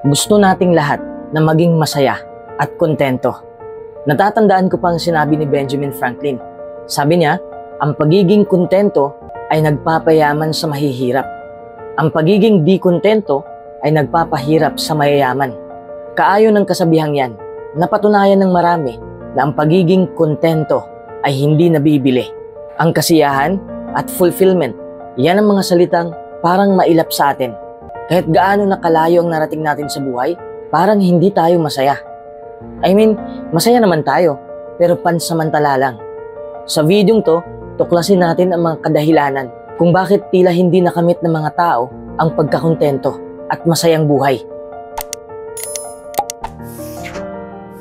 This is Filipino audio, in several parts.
Gusto nating lahat na maging masaya at kontento. Natatandaan ko pang sinabi ni Benjamin Franklin. Sabi niya, ang pagiging kontento ay nagpapayaman sa mahihirap. Ang pagiging di kontento ay nagpapahirap sa mayayaman. Kaayon ng kasabihang yan, napatunayan ng marami na ang pagiging kontento ay hindi nabibili. Ang kasiyahan at fulfillment, yan ang mga salitang parang mailap sa atin. Kahit gaano nakalayo ang narating natin sa buhay, parang hindi tayo masaya. Masaya naman tayo, pero pansamantala lang. Sa videong to, tuklasin natin ang mga kadahilanan kung bakit tila hindi nakamit ng mga tao ang pagkakontento at masayang buhay.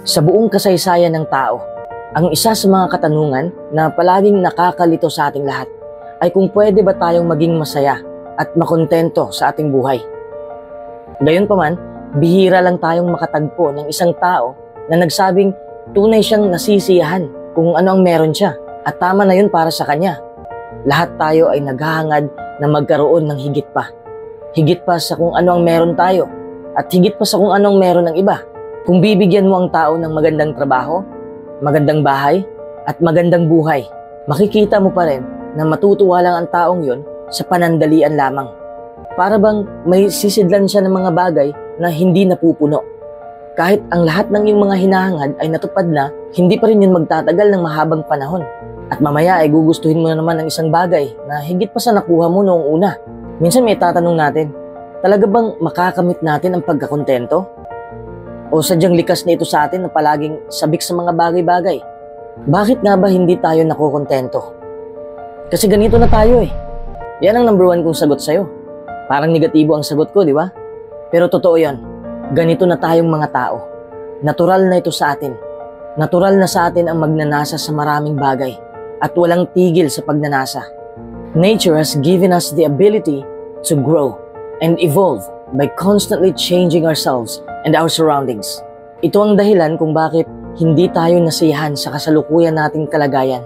Sa buong kasaysayan ng tao, ang isa sa mga katanungan na palaging nakakalito sa ating lahat ay kung pwede ba tayong maging masaya at makontento sa ating buhay. Gayunpaman, bihira lang tayong makatagpo ng isang tao na nagsabing tunay siyang nasisiyahan kung ano ang meron siya at tama na yun para sa kanya. Lahat tayo ay naghahangad na magkaroon ng higit pa. Higit pa sa kung ano ang meron tayo at higit pa sa kung anong meron ng iba. Kung bibigyan mo ang tao ng magandang trabaho, magandang bahay at magandang buhay, makikita mo pa rin na matutuwa lang ang taong yon sa panandalian lamang. Para bang may sisidlan siya ng mga bagay na hindi napupuno. Kahit ang lahat ng iyong mga hinahangad ay natupad na, hindi pa rin yun magtatagal ng mahabang panahon. At mamaya ay gugustuhin mo na naman ng isang bagay na higit pa sa nakuha mo noong una. Minsan may tatanong natin, talaga bang makakamit natin ang pagkakontento? O sadyang likas na ito sa atin na palaging sabik sa mga bagay-bagay? Bakit nga ba hindi tayo nakukontento? Kasi ganito na tayo eh. Yan ang number 1 kong sagot sa'yo. Parang negatibo ang sagot ko, di ba? Pero totoo yan. Ganito na tayong mga tao. Natural na ito sa atin. Natural na sa atin ang magnanasa sa maraming bagay at walang tigil sa pagnanasa. Nature has given us the ability to grow and evolve by constantly changing ourselves and our surroundings. Ito ang dahilan kung bakit hindi tayo nasiyahan sa kasalukuyan nating kalagayan.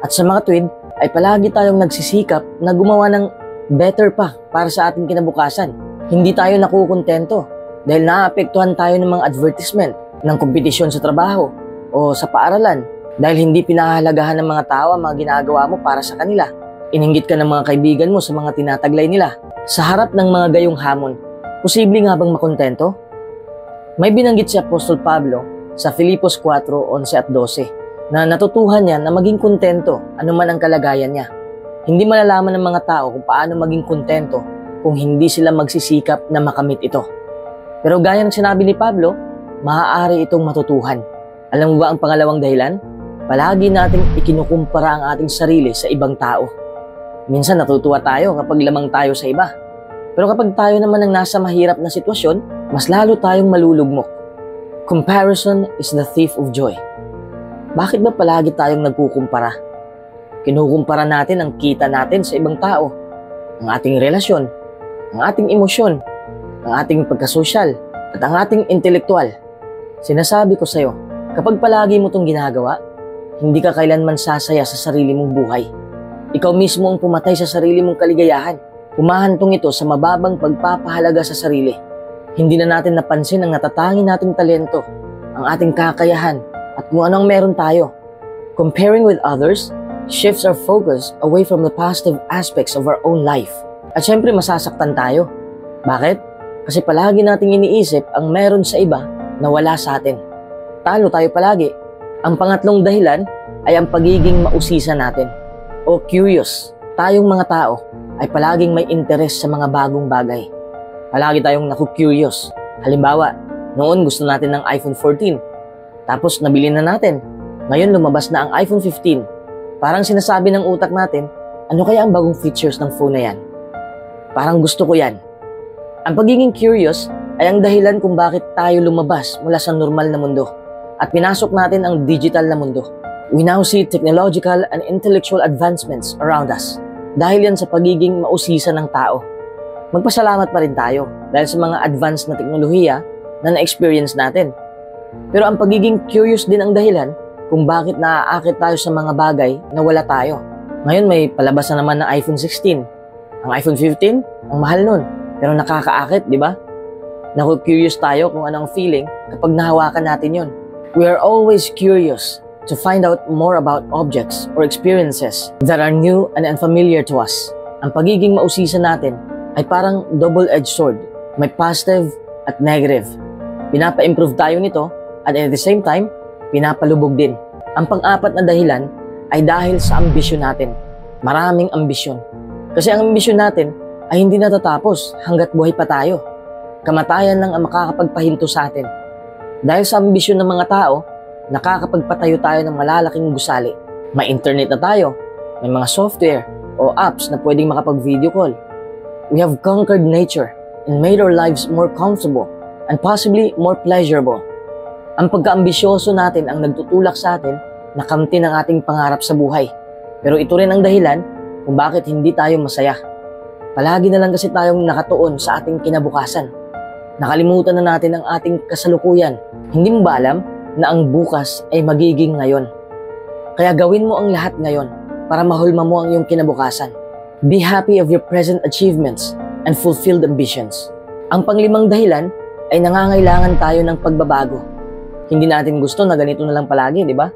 At sa mga tuwid ay palagi tayong nagsisikap na gumawa ng better pa para sa ating kinabukasan. Hindi tayo nakukontento dahil naapektuhan tayo ng mga advertisement ng kompetisyon sa trabaho o sa paaralan dahil hindi pinahahalagahan ng mga tao ang mga ginagawa mo para sa kanila. Ininggit ka ng mga kaibigan mo sa mga tinataglay nila. Sa harap ng mga gayong hamon, posible nga bang makontento? May binanggit si Apostol Pablo sa Filipos 4:11 at 12 na natutuhan niya na maging kontento anuman ang kalagayan niya. Hindi malalaman ng mga tao kung paano maging kontento kung hindi sila magsisikap na makamit ito. Pero gaya ng sinabi ni Pablo, maaari itong matutuhan. Alam mo ba ang pangalawang dahilan? Palagi nating ikinukumpara ang ating sarili sa ibang tao. Minsan natutuwa tayo kapag lamang tayo sa iba. Pero kapag tayo naman ang nasa mahirap na sitwasyon, mas lalo tayong malulugmok. Comparison is the thief of joy. Bakit ba palagi tayong nagkukumpara? Kinukumpara natin ang kita natin sa ibang tao, ang ating relasyon, ang ating emosyon, ang ating pagkasosyal, at ang ating intelektual. Sinasabi ko sa'yo, kapag palagi mo itong ginagawa, hindi ka kailanman sasaya sa sarili mong buhay. Ikaw mismo ang pumatay sa sarili mong kaligayahan. Humahantong ito sa mababang pagpapahalaga sa sarili. Hindi na natin napansin ang natatangi nating talento, ang ating kakayahan, at kung anong meron tayo. Comparing with others shifts our focus away from the positive aspects of our own life. At syempre masasaktan tayo. Bakit? Kasi palagi nating iniisip ang meron sa iba na wala sa atin. Talo tayo palagi. Ang pangatlong dahilan ay ang pagiging mausisa natin o curious. Tayong mga tao ay palaging may interest sa mga bagong bagay. Palagi tayong naku-curious. Halimbawa, noon gusto natin ng iPhone 14. Tapos nabili na natin. Ngayon lumabas na ang iPhone 15. Parang sinasabi ng utak natin, ano kaya ang bagong features ng phone na yan? Parang gusto ko yan. Ang pagiging curious ay ang dahilan kung bakit tayo lumabas mula sa normal na mundo at pinasok natin ang digital na mundo. We now see technological and intellectual advancements around us. Dahil yan sa pagiging mausisa ng tao. Magpasalamat pa rin tayo dahil sa mga advanced na teknolohiya na na-experience natin. Pero ang pagiging curious din ang dahilan kung bakit naaakit tayo sa mga bagay na wala tayo. Ngayon may palabas na naman ng iPhone 16. Ang iPhone 15, ang mahal nun. Pero nakakaakit, di ba? Naku-curious tayo kung anong feeling kapag nahawakan natin yon. We are always curious to find out more about objects or experiences that are new and unfamiliar to us. Ang pagiging mausisa natin ay parang double-edged sword. May positive at negative. Pinapa-improve tayo nito at at the same time, pinapalubog din. Ang pang-apat na dahilan ay dahil sa ambisyon natin. Maraming ambisyon. Kasi ang ambisyon natin ay hindi natatapos hanggat buhay pa tayo. Kamatayan lang ang makakapagpahinto sa atin. Dahil sa ambisyon ng mga tao, nakakapagpatayo tayo ng malalaking gusali. May internet na tayo, may mga software o apps na pwedeng makapag-video call. We have conquered nature and made our lives more comfortable and possibly more pleasurable. Ang pagkaambisyoso natin ang nagtutulak sa atin na kamtin ang ating pangarap sa buhay. Pero ito rin ang dahilan kung bakit hindi tayo masaya. Palagi na lang kasi tayong nakatuon sa ating kinabukasan. Nakalimutan na natin ang ating kasalukuyan. Hindi mo ba alam na ang bukas ay magiging ngayon? Kaya gawin mo ang lahat ngayon para mahulma mo ang iyong kinabukasan. Be happy of your present achievements and fulfilled ambitions. Ang panglimang dahilan ay nangangailangan tayo ng pagbabago. Hindi natin gusto na ganito na lang palagi, di ba?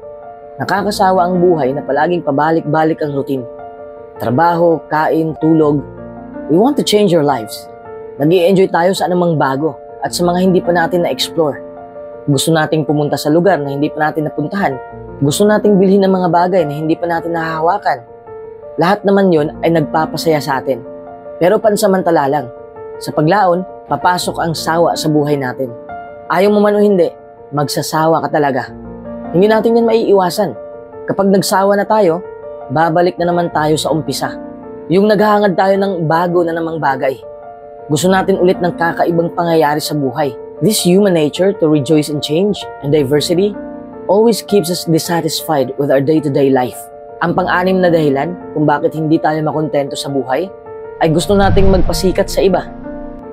Nakakasawa ang buhay na palaging pabalik-balik ang routine. Trabaho, kain, tulog. We want to change our lives. Nag-i-enjoy tayo sa anumang bago at sa mga hindi pa natin na-explore. Gusto nating pumunta sa lugar na hindi pa natin napuntahan. Gusto nating bilhin ng mga bagay na hindi pa natin nahahawakan. Lahat naman yon ay nagpapasaya sa atin. Pero pansamantala lang. Sa paglaon, papasok ang sawa sa buhay natin. Ayaw mo man o hindi, magsasawa ka talaga. Hindi natin yan maiiwasan. Kapag nagsawa na tayo, babalik na naman tayo sa umpisa. Yung naghahangad tayo ng bago na namang bagay. Gusto natin ulit ng kakaibang pangyayari sa buhay. This human nature to rejoice in change and diversity always keeps us dissatisfied with our day-to-day life. Ang pang-anim na dahilan kung bakit hindi tayo makontento sa buhay ay gusto nating magpasikat sa iba.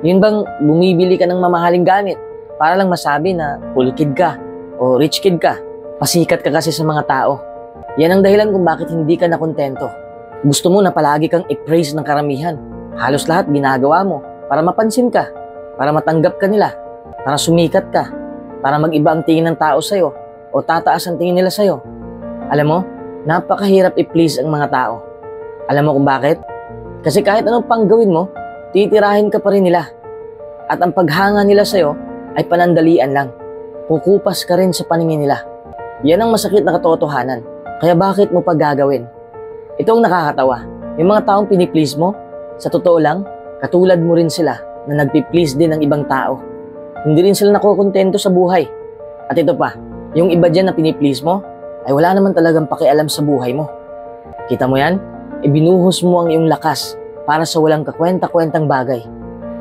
Yun bang bumibili ka ng mamahaling gamit para lang masabi na cool kid ka o rich kid ka? Pasikat ka kasi sa mga tao. Yan ang dahilan kung bakit hindi ka nakontento. Gusto mo na palagi kang i-praise ng karamihan. Halos lahat ginagawa mo para mapansin ka, para matanggap ka nila, para sumikat ka, para mag-iba ang tingin ng tao sa'yo o tataas ang tingin nila sa'yo. Alam mo, napakahirap i-please ang mga tao. Alam mo kung bakit? Kasi kahit anong pang gawin mo, titirahin ka pa rin nila. At ang paghanga nila sa'yo ay panandalian lang. Kukupas ka rin sa paningin nila. Yan ang masakit na katotohanan. Kaya bakit mo pa gagawin? Ito ang nakakatawa. Yung mga taong piniplease mo, sa totoo lang, katulad mo rin sila na nagpi-please din ng ibang tao. Hindi rin sila nakokontento sa buhay. At ito pa, yung iba dyan na piniplease mo, ay wala naman talagang pakialam sa buhay mo. Kita mo yan? Ibinuhos mo ang iyong lakas para sa walang kakwenta-kwentang bagay.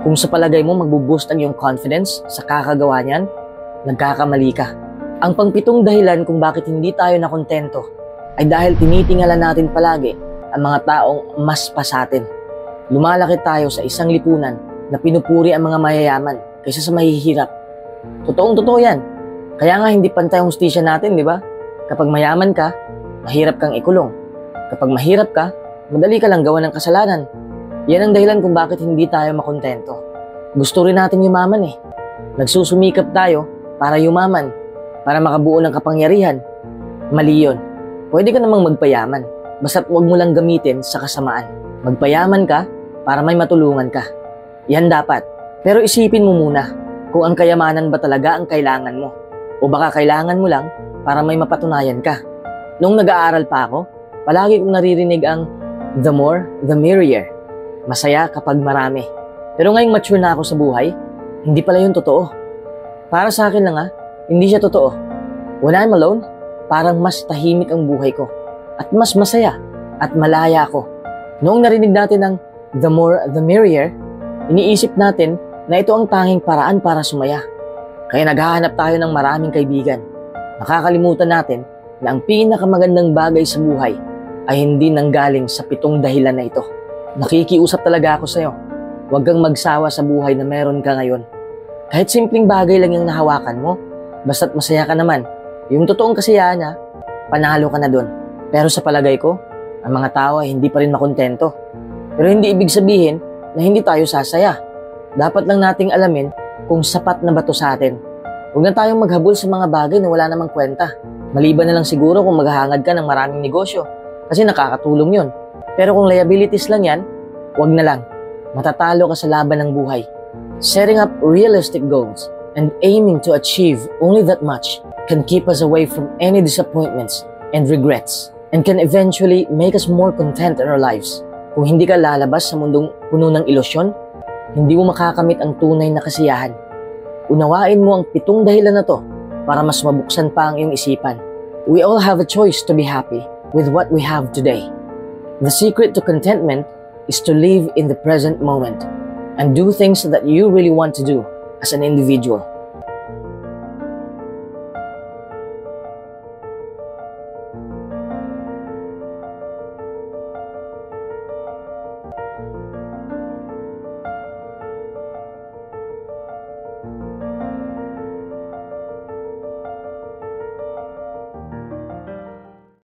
Kung sa palagay mo magbuboost ang iyong confidence sa kakagawa niyan, nagkakamali ka. Ang pangpitong dahilan kung bakit hindi tayo nakontento ay dahil tinitingala natin palagi ang mga taong mas pa sa atin. Lumalaki tayo sa isang lipunan na pinupuri ang mga mayayaman kaysa sa mahihirap. Totoong-totoo yan. Kaya nga hindi pantay ang hustisya natin, di ba? Kapag mayaman ka, mahirap kang ikulong. Kapag mahirap ka, madali ka lang gawa ng kasalanan. Yan ang dahilan kung bakit hindi tayo makontento. Gusto rin natin yumaman eh. Nagsusumikap tayo para yumaman, para makabuo ng kapangyarihan. Mali yun. Pwede ka namang magpayaman, basta't huwag mo lang gamitin sa kasamaan. Magpayaman ka para may matulungan ka. Yan dapat. Pero isipin mo muna kung ang kayamanan ba talaga ang kailangan mo. O baka kailangan mo lang para may mapatunayan ka. Nung nag-aaral pa ako, palagi kong naririnig ang the more, the merrier. Masaya kapag marami. Pero ngayong mature na ako sa buhay, hindi pala yun totoo. Para sa akin lang hindi siya totoo. When I'm alone, parang mas tahimik ang buhay ko. At mas masaya at malaya ako. Noong narinig natin ang the more, the merrier, iniisip natin na ito ang tanging paraan para sumaya. Kaya naghahanap tayo ng maraming kaibigan. Nakakalimutan natin na ang pinakamagandang bagay sa buhay ay hindi nanggaling sa 7 dahilan na ito. Nakikiusap talaga ako sa'yo. Huwag kang magsawa sa buhay na meron ka ngayon. Kahit simpleng bagay lang yung nahawakan mo, basta't masaya ka naman. Yung totoong kasiyahan niya, panalo ka na dun. Pero sa palagay ko, ang mga tao ay hindi pa rin makontento. Pero hindi ibig sabihin na hindi tayo sasaya. Dapat lang nating alamin kung sapat na ba to sa atin. Huwag na tayong maghabol sa mga bagay na wala namang kwenta. Maliban na lang siguro kung maghahangad ka ng maraming negosyo, kasi nakakatulong yun. Pero kung liabilities lang yan, huwag na lang. Matatalo ka sa laban ng buhay. Setting up realistic goals and aiming to achieve only that much can keep us away from any disappointments and regrets, and can eventually make us more content in our lives. Kung hindi ka lalabas sa mundong puno ng ilusyon, hindi mo makakamit ang tunay na kasiyahan. Unawain mo ang 7 dahilan na to para mas mabuksan pa ang iyong isipan. We all have a choice to be happy with what we have today. The secret to contentment is to live in the present moment and do things that you really want to do as an individual.